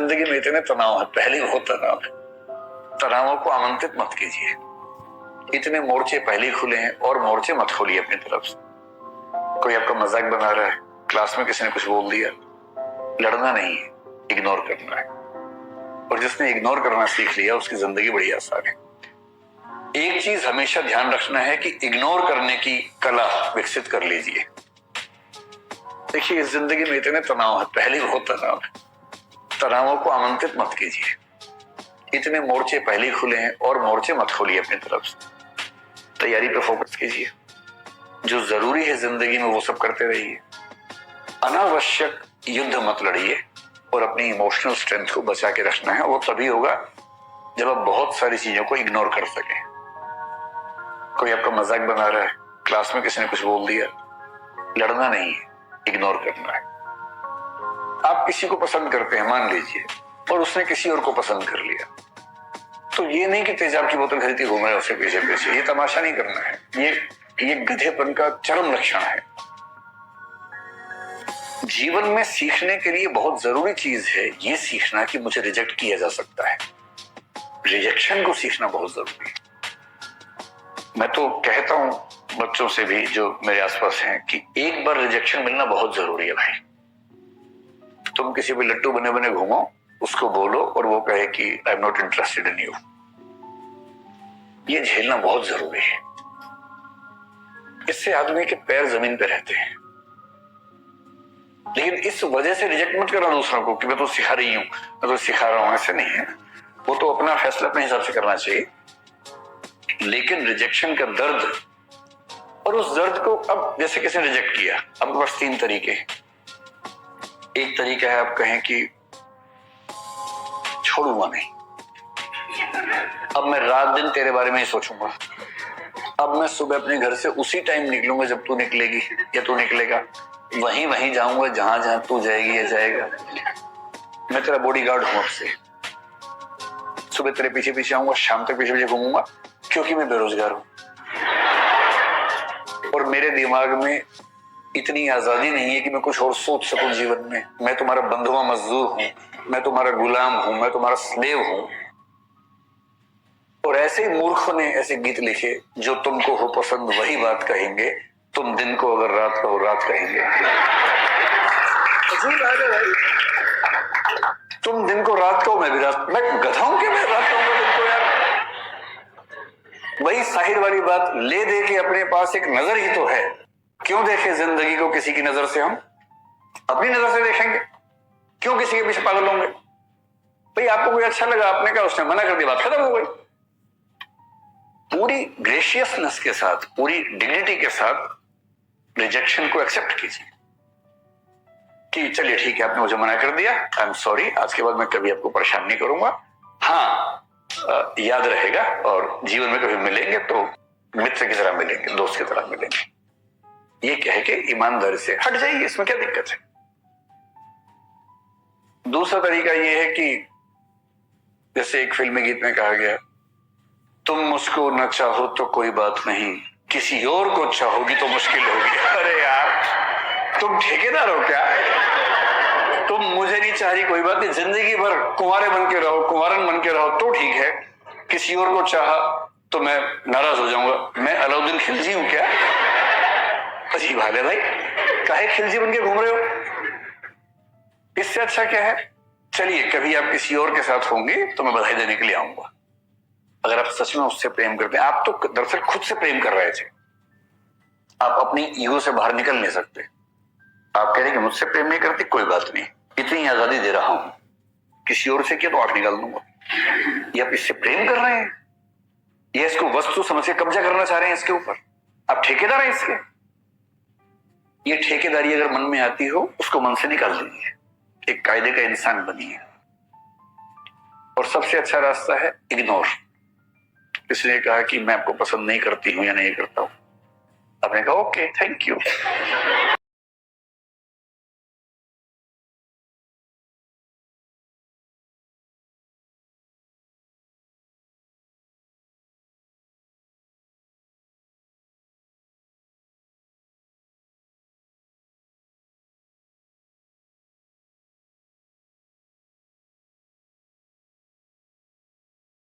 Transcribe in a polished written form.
जिंदगी में इतने तनाव है, पहले बहुत तनाव है। तनावों को आमंत्रित मत कीजिए। इतने मोर्चे पहले खुले हैं और मोर्चे मत खोलिए अपनी तरफ से। कोई आपका मजाक बना रहा है, क्लास में किसी ने कुछ बोल दिया, लड़ना नहीं है, इग्नोर करना है। और जिसने इग्नोर करना सीख लिया उसकी जिंदगी बड़ी आसान है। एक चीज हमेशा ध्यान रखना है कि इग्नोर करने की कला विकसित कर लीजिए। देखिए, इस जिंदगी में इतने तनाव है, पहले बहुत तनाव है। तनावों को आमंत्रित मत कीजिए। इतने मोर्चे पहले खुले हैं और मोर्चे मत खोलिए अपनी तरफ से। तैयारी पे फोकस कीजिए। जो जरूरी है जिंदगी में वो सब करते रहिए। अनावश्यक युद्ध मत लड़िए और अपनी इमोशनल स्ट्रेंथ को बचा के रखना है। वो तभी होगा जब आप बहुत सारी चीजों को इग्नोर कर सकें। कोई आपका मजाक बना रहा है, क्लास में किसी ने कुछ बोल दिया, लड़ना नहीं है, इग्नोर करना है। आप किसी को पसंद करते हैं मान लीजिए, और उसने किसी और को पसंद कर लिया, तो ये नहीं कि तेजाब की बोतल खरीदती घूम रहे हैं उसके पीछे पीछे। ये तमाशा नहीं करना है। ये गधेपन का चरम लक्षण है। जीवन में सीखने के लिए बहुत जरूरी चीज है ये सीखना कि मुझे रिजेक्ट किया जा सकता है। रिजेक्शन को सीखना बहुत जरूरी है। मैं तो कहता हूं बच्चों से भी जो मेरे आसपास हैं कि एक बार रिजेक्शन मिलना बहुत जरूरी है भाई। तुम किसी भी लट्टू बने बने घूमो, उसको बोलो और वो कहे कि I am not interested in you. ये झेलना बहुत जरूरी है। इससे आदमी के पैर जमीन पे रहते हैं। लेकिन इस वजह से रिजेक्ट मत करना दूसरों को कि मैं तो सिखा रही हूं, मैं तो सिखा रहा हूं। ऐसे नहीं है। वो तो अपना फैसला अपने हिसाब से करना चाहिए। लेकिन रिजेक्शन का दर्द, और उस दर्द को अब जैसे किसी ने रिजेक्ट किया, अब बस 3 तरीके हैं। एक तरीका है आप कहें कि छोड़ूंगा नहीं, अब मैं रात दिन तेरे बारे में ही सोचूंगा। अब मैं सुबह अपने घर से उसी टाइम निकलूंगा जब तू निकलेगी या तू निकलेगा। वहीं जाऊंगा जहां जहां तू जाएगी या जाएगा। मैं तेरा बॉडीगार्ड हूं। अब से सुबह तेरे पीछे पीछे आऊंगा, शाम तक पीछे पीछे घूमूंगा, क्योंकि मैं बेरोजगार हूं और मेरे दिमाग में इतनी आजादी नहीं है कि मैं कुछ और सोच सकूं जीवन में। मैं तुम्हारा बंधुआ मजदूर हूं, मैं तुम्हारा गुलाम हूं, मैं तुम्हारा स्लेव हूं। और ऐसे ही मूर्खों ने ऐसे गीत लिखे, जो तुमको हो पसंद वही बात कहेंगे, तुम दिन को अगर रात कहो रात कहेंगे। अजीब बात है भाई। तुम दिन को रात कहो मैं भी रात, मैं गधा हूं कि मैं रात कहूंगा दिन को यार। वही साहिर वाली बात, ले दे के अपने पास एक नजर ही तो है। क्यों देखे जिंदगी को किसी की नजर से? हम अपनी नजर से देखेंगे। क्यों किसी के पीछे पागल होंगे? भाई आपको कोई अच्छा लगा, आपने कहा, उसने मना कर दिया, बात खत्म हो गई। पूरी ग्रेशियसनेस के साथ, पूरी डिग्निटी के साथ रिजेक्शन को एक्सेप्ट कीजिए कि चलिए ठीक है, आपने मुझे मना कर दिया, आई एम सॉरी, आज के बाद मैं कभी आपको परेशान नहीं करूंगा। हाँ, याद रहेगा और जीवन में कभी मिलेंगे तो मित्र की तरह मिलेंगे, दोस्त की तरह मिलेंगे। ये कह के ईमानदारी से हट जाइए। इसमें क्या दिक्कत है? दूसरा तरीका ये है कि जैसे एक फिल्मी गीत में कहा गया, तुम मुझको न चाहो तो कोई बात नहीं, किसी और को चाहोगी तो मुश्किल होगी। अरे यार, तुम ठेकेदार हो क्या? तुम मुझे नहीं चाह रही, कोई बात नहीं, जिंदगी भर कुंवारे बन के रहो, कुंवारन बन के रहो तो ठीक है। किसी और को चाहा तो मैं नाराज हो जाऊंगा। मैं अलाउद्दीन खिलजी हूं क्या? अजीब हाल है भाई। काहे खिलजी बन के घूम रहे हो? इससे अच्छा क्या है? चलिए, कभी आप किसी और के साथ होंगे तो मैं बधाई देने के लिए आऊंगा। अगर आप सच में उससे प्रेम करते हैं, आप तो दरअसल खुद से प्रेम कर रहे थे, आप अपनी ईगो से बाहर निकल नहीं सकते। आप कह रहे कि मुझसे प्रेम नहीं करती, कोई बात नहीं, इतनी आजादी दे रहा हूं, किसी और से किया तो आंख निकाल दूंगा। ये आप इससे प्रेम कर रहे हैं, ये इसको वस्तु समझ के कब्जा करना चाह रहे हैं इसके ऊपर। आप ठेकेदार हैं इसके। ये ठेकेदारी अगर मन में आती हो, उसको मन से निकाल दीजिए। एक कायदे का इंसान बनिए। और सबसे अच्छा रास्ता है इग्नोर। किसी ने कहा कि मैं आपको पसंद नहीं करती हूं या नहीं करता हूं, आपने कहा ओके थैंक यू।